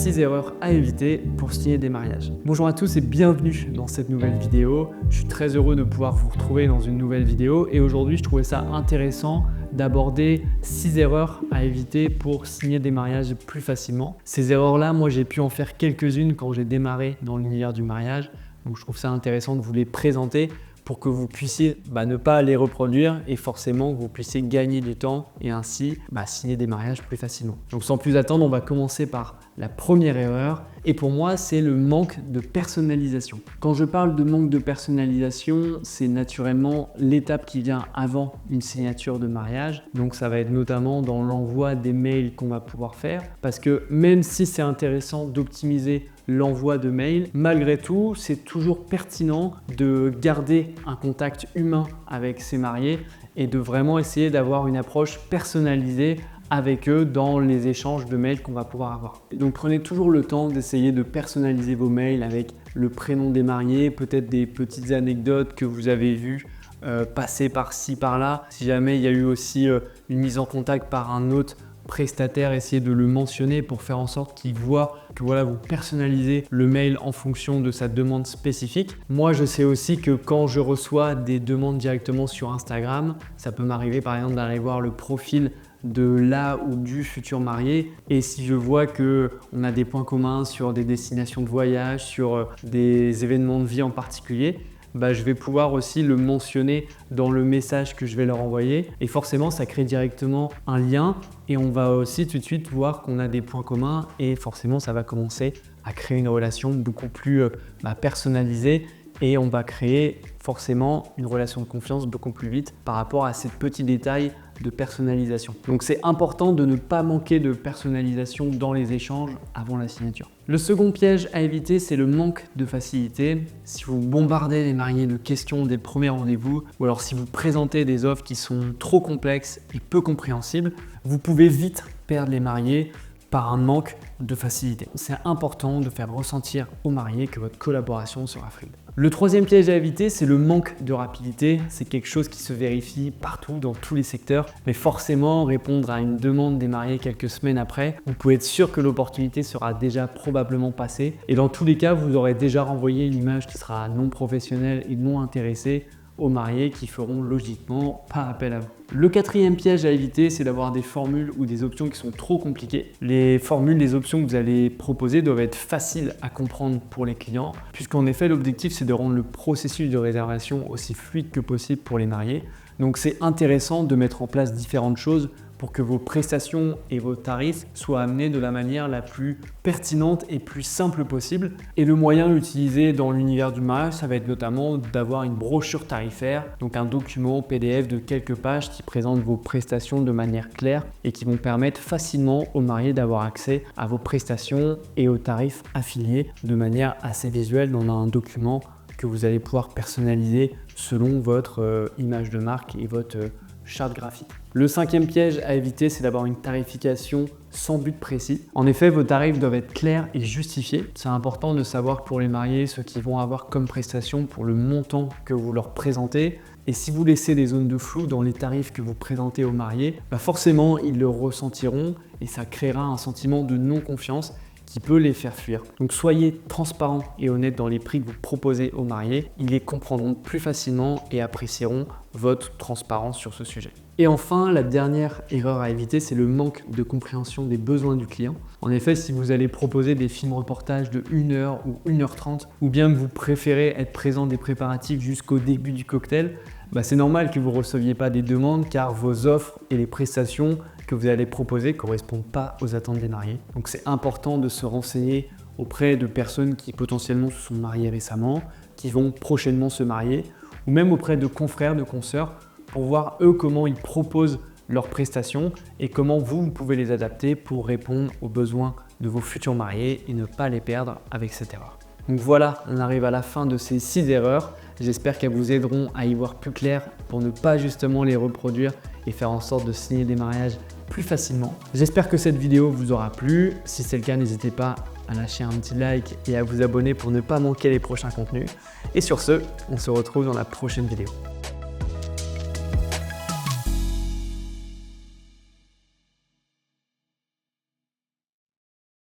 6 erreurs à éviter pour signer des mariages. Bonjour à tous et bienvenue dans cette nouvelle vidéo. Je suis très heureux de pouvoir vous retrouver dans une nouvelle vidéo et aujourd'hui je trouvais ça intéressant d'aborder 6 erreurs à éviter pour signer des mariages plus facilement. Ces erreurs-là, moi j'ai pu en faire quelques-unes quand j'ai démarré dans l'univers du mariage, donc je trouve ça intéressant de vous les présenter pour que vous puissiez ne pas les reproduire et forcément que vous puissiez gagner du temps et ainsi signer des mariages plus facilement. Donc sans plus attendre, on va commencer par la première erreur et pour moi c'est le manque de personnalisation. Quand je parle de manque de personnalisation, c'est naturellement l'étape qui vient avant une signature de mariage. Donc ça va être notamment dans l'envoi des mails qu'on va pouvoir faire parce que même si c'est intéressant d'optimiser l'envoi de mails, malgré tout, c'est toujours pertinent de garder un contact humain avec ses mariés et de vraiment essayer d'avoir une approche personnalisée avec eux dans les échanges de mails qu'on va pouvoir avoir. Donc prenez toujours le temps d'essayer de personnaliser vos mails avec le prénom des mariés, peut-être des petites anecdotes que vous avez vues passer par-ci par-là. Si jamais il y a eu aussi une mise en contact par un autre prestataire, essayez de le mentionner pour faire en sorte qu'il voit que vous personnalisez le mail en fonction de sa demande spécifique. Moi, je sais aussi que quand je reçois des demandes directement sur Instagram, ça peut m'arriver par exemple d'aller voir le profil de la ou du futur marié et si je vois qu'on a des points communs sur des destinations de voyage, sur des événements de vie en particulier, je vais pouvoir aussi le mentionner dans le message que je vais leur envoyer et forcément ça crée directement un lien et on va aussi tout de suite voir qu'on a des points communs et forcément ça va commencer à créer une relation beaucoup plus personnalisée et on va créer forcément une relation de confiance beaucoup plus vite par rapport à ces petits détails de personnalisation. Donc c'est important de ne pas manquer de personnalisation dans les échanges avant la signature. Le second piège à éviter, c'est le manque de facilité. Si vous bombardez les mariés de questions dès le premier rendez-vous ou alors si vous présentez des offres qui sont trop complexes et peu compréhensibles, vous pouvez vite perdre les mariés par un manque de facilité. C'est important de faire ressentir aux mariés que votre collaboration sera fluide. Le troisième piège à éviter, c'est le manque de rapidité. C'est quelque chose qui se vérifie partout, dans tous les secteurs. Mais forcément, répondre à une demande des mariés quelques semaines après, vous pouvez être sûr que l'opportunité sera déjà probablement passée. Et dans tous les cas, vous aurez déjà renvoyé une image qui sera non professionnelle et non intéressée aux mariés qui feront logiquement pas appel à vous. Le quatrième piège à éviter, c'est d'avoir des formules ou des options qui sont trop compliquées. Les formules, les options que vous allez proposer doivent être faciles à comprendre pour les clients, puisqu'en effet, l'objectif, c'est de rendre le processus de réservation aussi fluide que possible pour les mariés. Donc, c'est intéressant de mettre en place différentes choses pour que vos prestations et vos tarifs soient amenés de la manière la plus pertinente et plus simple possible. Et le moyen utilisé dans l'univers du mariage, ça va être notamment d'avoir une brochure tarifaire, donc un document PDF de quelques pages qui présente vos prestations de manière claire et qui vont permettre facilement aux mariés d'avoir accès à vos prestations et aux tarifs affiliés de manière assez visuelle dans un document que vous allez pouvoir personnaliser selon votre image de marque et votre charte graphique. Le cinquième piège à éviter, c'est d'avoir une tarification sans but précis. En effet, vos tarifs doivent être clairs et justifiés. C'est important de savoir pour les mariés ce qu'ils vont avoir comme prestation pour le montant que vous leur présentez. Et si vous laissez des zones de flou dans les tarifs que vous présentez aux mariés, forcément ils le ressentiront et ça créera un sentiment de non-confiance qui peut les faire fuir. Donc soyez transparent et honnête dans les prix que vous proposez aux mariés. Ils les comprendront plus facilement et apprécieront votre transparence sur ce sujet. Et enfin, la dernière erreur à éviter, c'est le manque de compréhension des besoins du client. En effet, si vous allez proposer des films reportages de 1h ou 1h30, ou bien que vous préférez être présent des préparatifs jusqu'au début du cocktail, c'est normal que vous ne receviez pas des demandes car vos offres et les prestations que vous allez proposer ne correspondent pas aux attentes des mariés. Donc c'est important de se renseigner auprès de personnes qui potentiellement se sont mariées récemment, qui vont prochainement se marier, ou même auprès de confrères, de consoeurs, pour voir eux comment ils proposent leurs prestations et comment vous pouvez les adapter pour répondre aux besoins de vos futurs mariés et ne pas les perdre avec cette erreur. Donc voilà, on arrive à la fin de ces 6 erreurs. J'espère qu'elles vous aideront à y voir plus clair pour ne pas justement les reproduire et faire en sorte de signer des mariages plus facilement. J'espère que cette vidéo vous aura plu. Si c'est le cas, n'hésitez pas à lâcher un petit like et à vous abonner pour ne pas manquer les prochains contenus. Et sur ce, on se retrouve dans la prochaine vidéo.